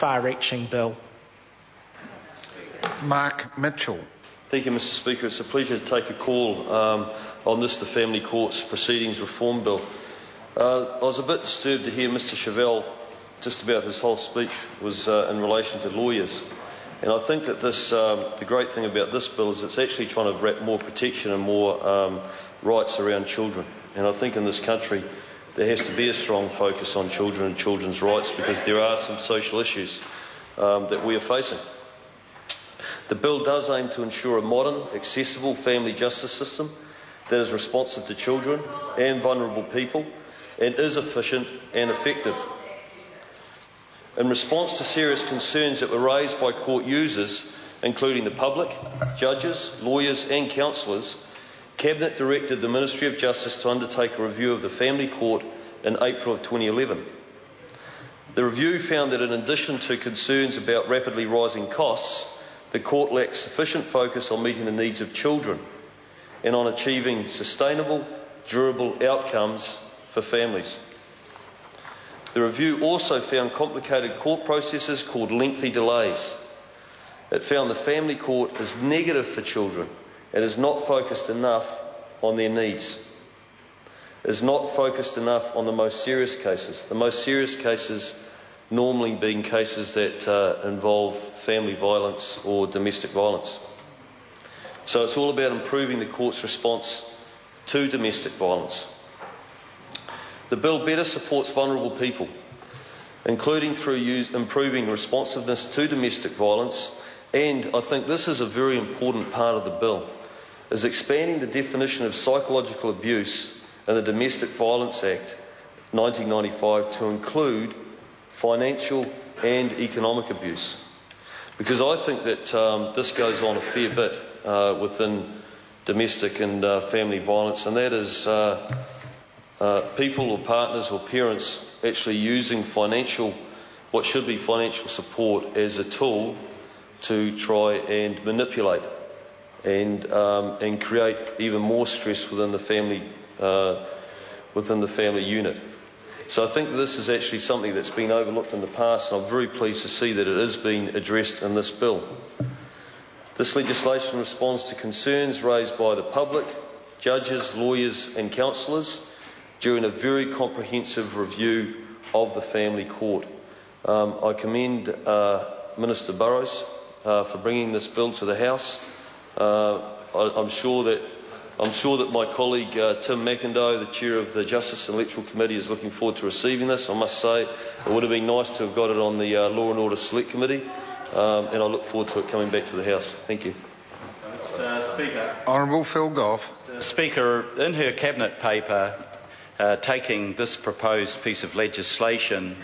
far-reaching bill. Mark Mitchell. Thank you, Mr Speaker. It's a pleasure to take a call on this, the Family Court's Proceedings Reform Bill. I was a bit disturbed to hear Mr Chevelle, just about his whole speech was in relation to lawyers. And I think that this, the great thing about this bill is it's actually trying to wrap more protection and more rights around children. And I think in this country there has to be a strong focus on children and children's rights, because there are some social issues that we are facing. The bill does aim to ensure a modern, accessible family justice system that is responsive to children and vulnerable people and is efficient and effective. In response to serious concerns that were raised by court users, including the public, judges, lawyers and counsellors, Cabinet directed the Ministry of Justice to undertake a review of the Family Court in April of 2011. The review found that in addition to concerns about rapidly rising costs, the court lacks sufficient focus on meeting the needs of children and on achieving sustainable, durable outcomes for families. The review also found complicated court processes called lengthy delays. It found the Family Court is negative for children and is not focused enough on their needs. It is not focused enough on the most serious cases. The most serious cases normally being cases that involve family violence or domestic violence. So it's all about improving the court's response to domestic violence. The bill better supports vulnerable people, including through improving responsiveness to domestic violence, and I think this is a very important part of the bill, is expanding the definition of psychological abuse in the Domestic Violence Act 1995 to include financial and economic abuse. Because I think that this goes on a fair bit within domestic and family violence, and that is people or partners or parents actually using what should be financial support as a tool to try and manipulate and create even more stress within the family unit. So I think this is actually something that's been overlooked in the past, and I'm very pleased to see that it is being addressed in this bill. This legislation responds to concerns raised by the public, judges, lawyers and counsellors during a very comprehensive review of the Family Court. I commend Minister Burrows for bringing this bill to the House. I'm sure that my colleague Tim McIndoe, the chair of the Justice and Electoral Committee, is looking forward to receiving this. I must say it would have been nice to have got it on the Law and Order Select Committee, and I look forward to it coming back to the House. Thank you. Speaker. Honourable Phil Goff. Speaker, in her Cabinet paper taking this proposed piece of legislation